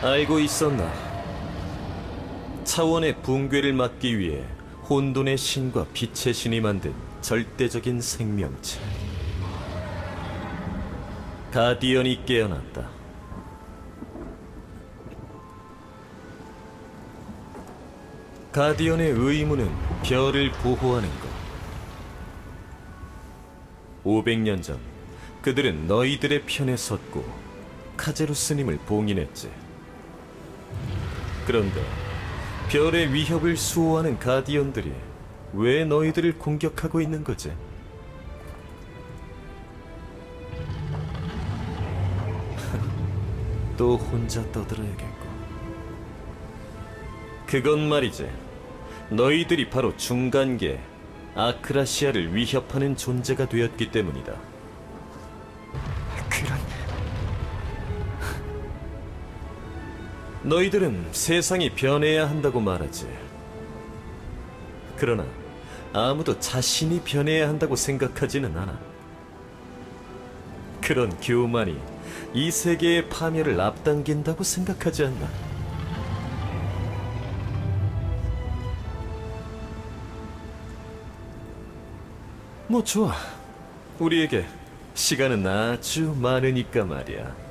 알고 있었나? 차원의 붕괴를 막기 위해 혼돈의 신과 빛의 신이 만든 절대적인 생명체 가디언이 깨어났다. 가디언의 의무는 별을 보호하는 것. 500년 전 그들은 너희들의 편에 섰고 카제루스님을 봉인했지. 그런데 별의 위협을 수호하는 가디언들이 왜 너희들을 공격하고 있는 거지? 또 혼자 떠들어야겠고. 그건 말이지, 너희들이 바로 중간계 아크라시아를 위협하는 존재가 되었기 때문이다. 그런... 너희들은 세상이 변해야 한다고 말하지. 그러나 아무도 자신이 변해야 한다고 생각하지는 않아. 그런 교만이 이 세계의 파멸을 앞당긴다고 생각하지 않나? 뭐 좋아. 우리에게 시간은 아주 많으니까 말이야.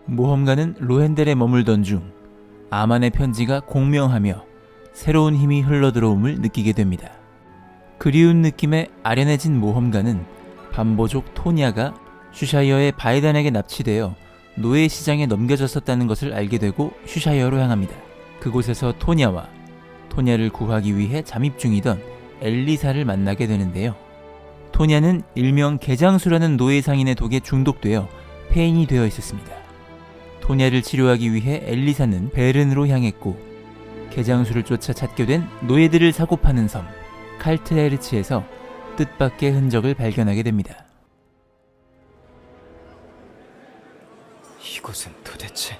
모험가는 로헨델에 머물던 중 아만의 편지가 공명하며 새로운 힘이 흘러들어옴을 느끼게 됩니다. 그리운 느낌에 아련해진 모험가는 반보족 토니아가 슈샤이어의 바이단에게 납치되어 노예 시장에 넘겨졌었다는 것을 알게 되고 슈샤이어로 향합니다. 그곳에서 토니아를 구하기 위해 잠입 중이던 엘리사를 만나게 되는데요. 토니아는 일명 개장수라는 노예 상인의 독에 중독되어 폐인이 되어 있었습니다. 토니아를 치료하기 위해 엘리사는 베른으로 향했고, 개장수를 쫓아 찾게 된 노예들을 사고파는 섬 칼트에르치에서 뜻밖의 흔적을 발견하게 됩니다. 이곳은 도대체...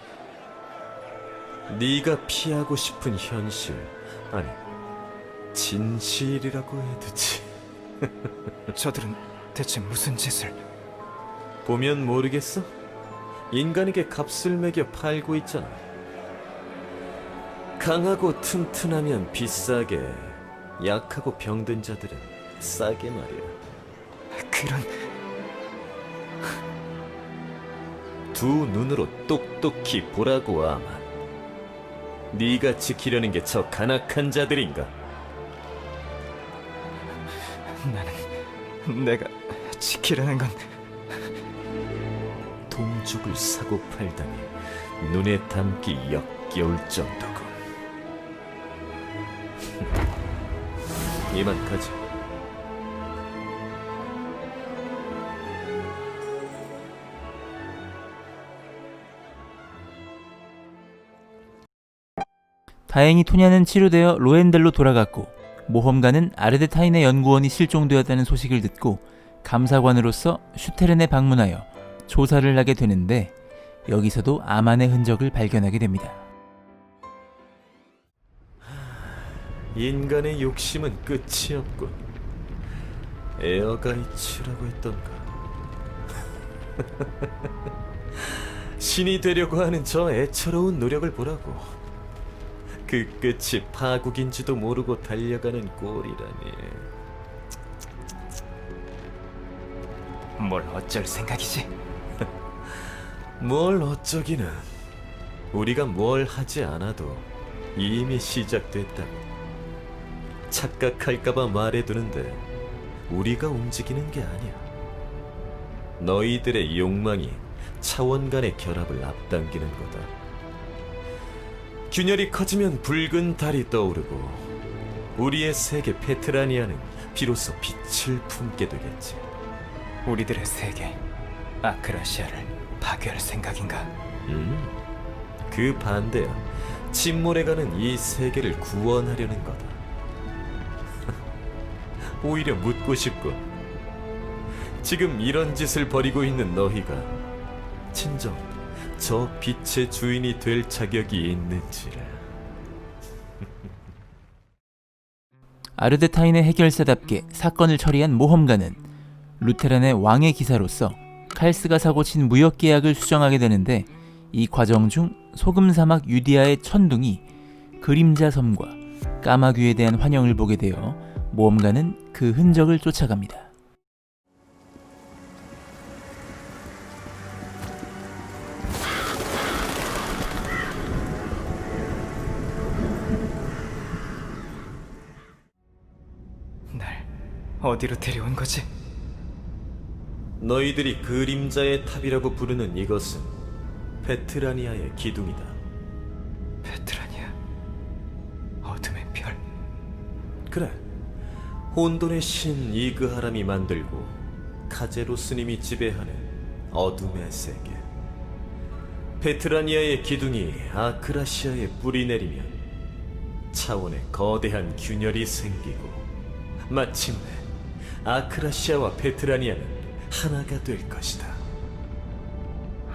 네가 피하고 싶은 현실, 아니 진실이라고 해야 되지. 저들은 대체 무슨 짓을... 보면 모르겠어? 인간에게 값을 매겨 팔고 있잖아. 강하고 튼튼하면 비싸게, 약하고 병든 자들은 싸게 말이야. 그런... 두 눈으로 똑똑히 보라고 아만. 네가 지키려는 게 저 간악한 자들인가? 나는... 내가 지키려는 건... 동족을 사고 팔다니 눈에 담기 역겨울 정도군. 이만 가지. 다행히 토냐는 치료되어 로엔델로 돌아갔고, 모험가는 아르데타인의 연구원이 실종되었다는 소식을 듣고 감사관으로서 슈테른에 방문하여 조사를 하게 되는데, 여기서도 아만의 흔적을 발견하게 됩니다. 인간의 욕심은 끝이 없군. 에어가이츠라고 했던가. 신이 되려고 하는 저 애처로운 노력을 보라고. 그 끝이 파국인지도 모르고 달려가는 꼴이라니. 뭘 어쩔 생각이지? 뭘 어쩌기는. 우리가 뭘 하지 않아도 이미 시작됐다고. 착각할까봐 말해두는데 우리가 움직이는 게 아니야. 너희들의 욕망이 차원 간의 결합을 앞당기는 거다. 균열이 커지면 붉은 달이 떠오르고 우리의 세계 페트라니아는 비로소 빛을 품게 되겠지. 우리들의 세계 아크라시아를 파괴할 생각인가? 그 반대야. 침몰해가는 이 세계를 구원하려는 거다. 오히려 묻고 싶군. 지금 이런 짓을 벌이고 있는 너희가 진정 저 빛의 주인이 될 자격이 있는지를. 아르데타인의 해결사답게 사건을 처리한 모험가는 루테란의 왕의 기사로서 칼스가 사고친 무역 계약을 수정하게 되는데, 이 과정 중 소금 사막 유디아의 천둥이 그림자 섬과 까마귀에 대한 환영을 보게 되어 모험가는 그 흔적을 쫓아갑니다. 날 어디로 데려온 거지? 너희들이 그림자의 탑이라고 부르는 이것은 페트라니아의 기둥이다. 페트라니아, 어둠의 별. 그래, 혼돈의 신 이그하람이 만들고 카제로 스님이 지배하는 어둠의 세계. 페트라니아의 기둥이 아크라시아에 뿌리 내리면 차원의 거대한 균열이 생기고 마침내 아크라시아와 페트라니아는 하나가 될 것이다.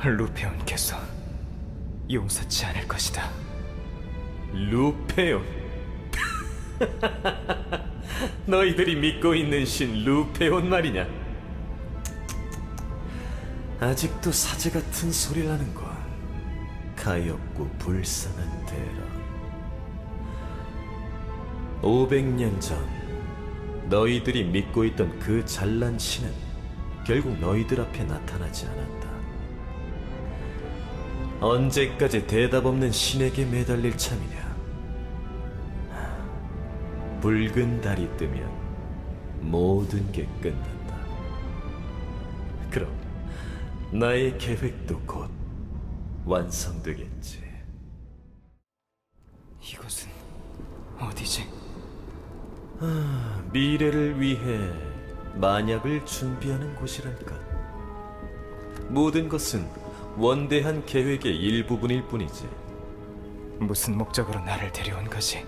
루페온께서 용서치 않을 것이다. 루페온. 너희들이 믿고 있는 신 루페온 말이냐? 아직도 사제 같은 소리를 하는군. 가엾고 불쌍한 대라. 500년 전 너희들이 믿고 있던 그 잘난 신은 결국 너희들 앞에 나타나지 않았다. 언제까지 대답 없는 신에게 매달릴 참이냐? 붉은 달이 뜨면 모든 게 끝난다. 그럼 나의 계획도 곧 완성되겠지. 이곳은 어디지? 미래를 위해 만약을 준비하는 곳이랄까. 모든 것은 원대한 계획의 일부분일 뿐이지. 무슨 목적으로 나를 데려온 거지?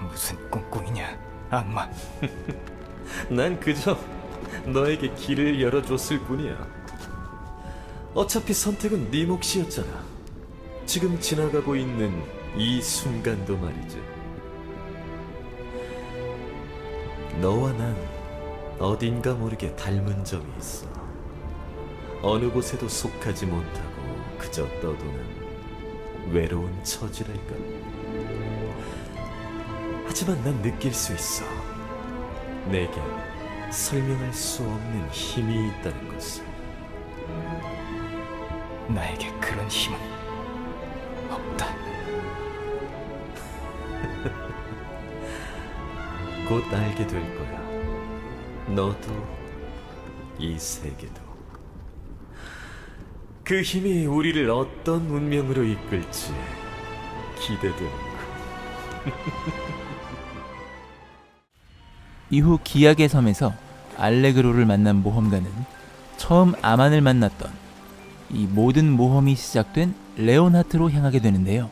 무슨 꿍꿍이냐, 악마? 난 그저 너에게 길을 열어줬을 뿐이야. 어차피 선택은 네 몫이었잖아. 지금 지나가고 있는 이 순간도 말이지. 너와 난 어딘가 모르게 닮은 점이 있어. 어느 곳에도 속하지 못하고 그저 떠도는 외로운 처지랄까. 하지만 난 느낄 수 있어. 내겐 설명할 수 없는 힘이 있다는 것을. 나에게 그런 힘은 없다. 곧 알게 될 거야. 너도 이 세계도. 그 힘이 우리를 어떤 운명으로 이끌지 기대되는군. 이후 기약의 섬에서 알레그로를 만난 모험가는 처음 아만을 만났던 이 모든 모험이 시작된 레온하트로 향하게 되는데요.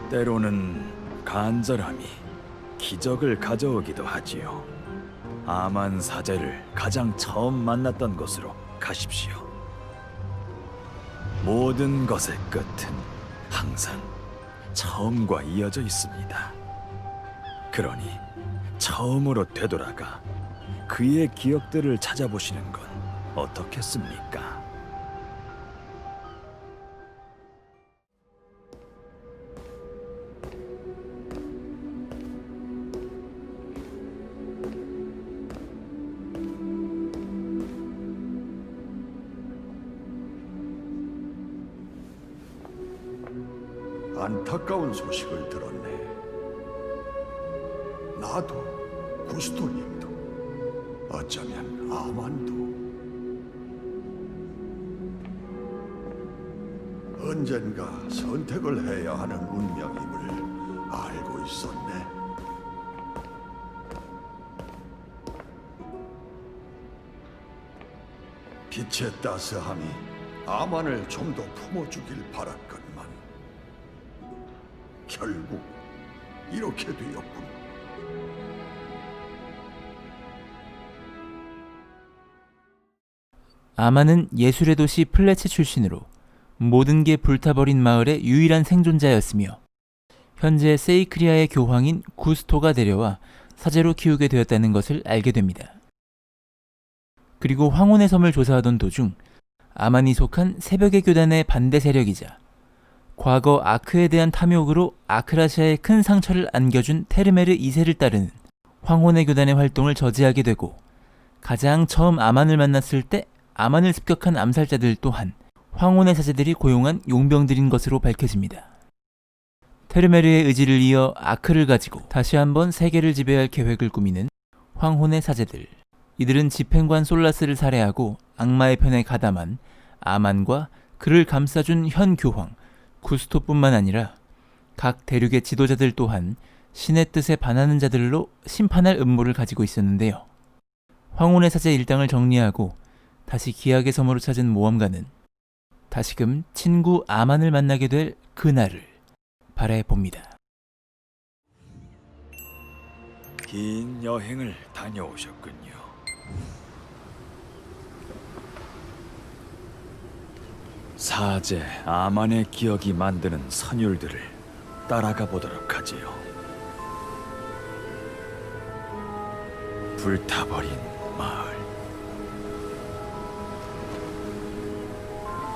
때로는 간절함이 기적을 가져오기도 하지요. 아만 사제를 가장 처음 만났던 곳으로 가십시오. 모든 것의 끝은 항상 처음과 이어져 있습니다. 그러니 처음으로 되돌아가 그의 기억들을 찾아보시는 건 어떻겠습니까? 안타까운 소식을 들었네. 나도, 구스토님도, 어쩌면 아만도. 언젠가 선택을 해야 하는 운명임을 알고 있었네. 빛의 따스함이 아만을 좀 더 품어주길 바랐건만 결국 이렇게 되었군. 아만은 예술의 도시 플레체 출신으로 모든 게 불타버린 마을의 유일한 생존자였으며 현재 세이크리아의 교황인 구스토가 데려와 사제로 키우게 되었다는 것을 알게 됩니다. 그리고 황혼의 섬을 조사하던 도중 아만이 속한 새벽의 교단의 반대 세력이자 과거 아크에 대한 탐욕으로 아크라시아에 큰 상처를 안겨준 테르메르 2세를 따르는 황혼의 교단의 활동을 저지하게 되고 가장 처음 아만을 만났을 때 아만을 습격한 암살자들 또한 황혼의 사제들이 고용한 용병들인 것으로 밝혀집니다. 테르메르의 의지를 이어 아크를 가지고 다시 한번 세계를 지배할 계획을 꾸미는 황혼의 사제들. 이들은 집행관 솔라스를 살해하고 악마의 편에 가담한 아만과 그를 감싸준 현 교황 구스토뿐만 아니라 각 대륙의 지도자들 또한 신의 뜻에 반하는 자들로 심판할 음모를 가지고 있었는데요. 황혼의 사제 일당을 정리하고 다시 기약의 섬으로 찾은 모험가는 다시금 친구 아만을 만나게 될 그날을 바라봅니다. 긴 여행을 다녀오셨군요. 사제 아만의 기억이 만드는 선율들을 따라가 보도록 하지요. 불타버린 마을,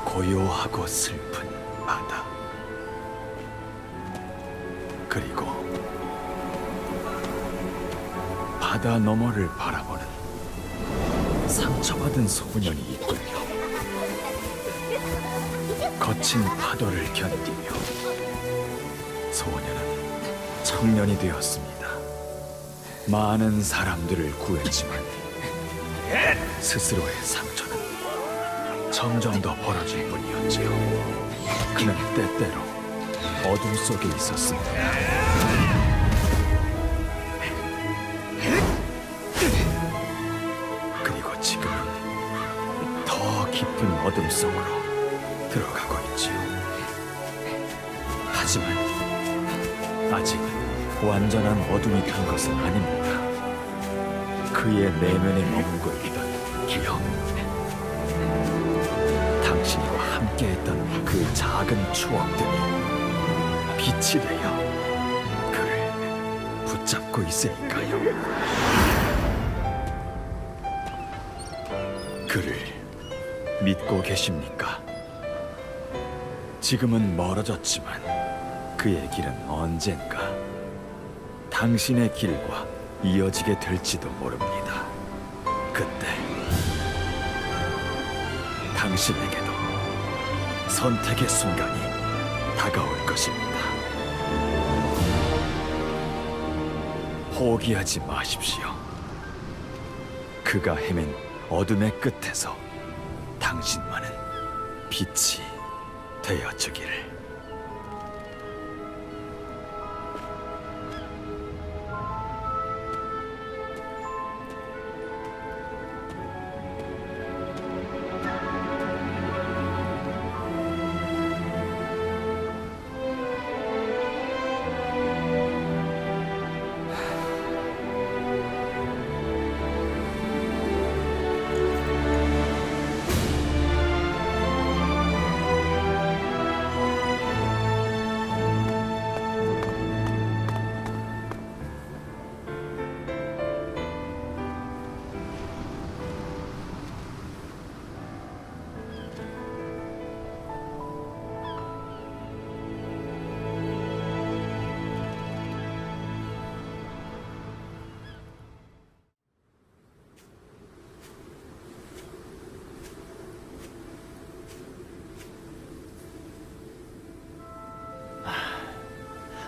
고요하고 슬픈 바다, 그리고 바다 너머를 바라보는 상처받은 소년이 있군요. 거친 파도를 견디며 소년은 청년이 되었습니다. 많은 사람들을 구했지만 스스로의 상처는 점점 더 벌어질 뿐이었지요. 그는 때때로 어둠 속에 있었습니다. 그리고 지금은 더 깊은 어둠 속으로 들어가고 있지요. 하지만 아직 완전한 어둠이 된 것은 아닙니다. 그의 내면에 머물고 있던 기억, 당신과 함께했던 그 작은 추억들이 빛이 되어 그를 붙잡고 있으니까요. 그를 믿고 계십니까? 지금은 멀어졌지만 그의 길은 언젠가 당신의 길과 이어지게 될지도 모릅니다. 그때 당신에게도 선택의 순간이 다가올 것입니다. 포기하지 마십시오. 그가 헤맨 어둠의 끝에서 당신만은 빛이 되어주기를.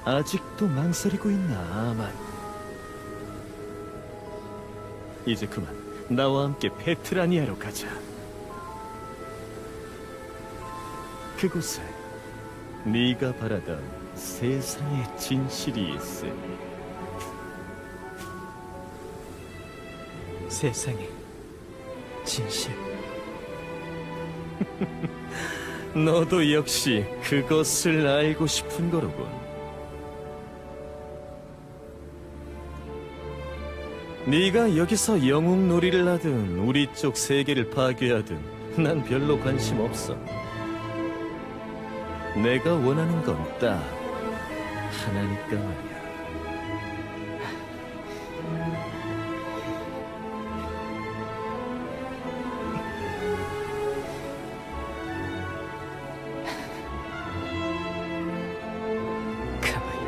아직도 망설이고 있나, 아만. 이제 그만 나와 함께 페트라니아로 가자. 그곳에 네가 바라던 세상의 진실이 있으니 세상의 진실. 너도 역시 그것을 알고 싶은 거로군. 네가 여기서 영웅놀이를 하든 우리 쪽 세계를 파괴하든 난 별로 관심 없어. 내가 원하는 건 딱 하나니까 말이야. 가만히.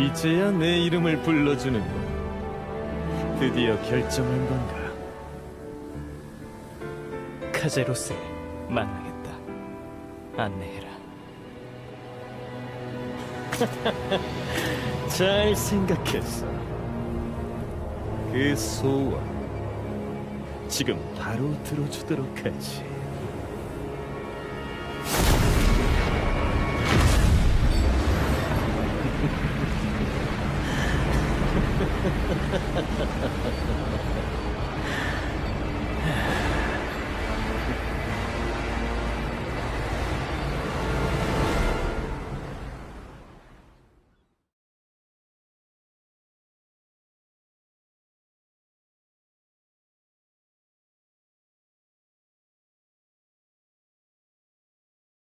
이제야 내 이름을 불러주는군. 드디어 결정한 건가? 카제로스를 만나겠다. 안내해라. 잘 생각했어. 그 소원 지금 바로 들어주도록 하지.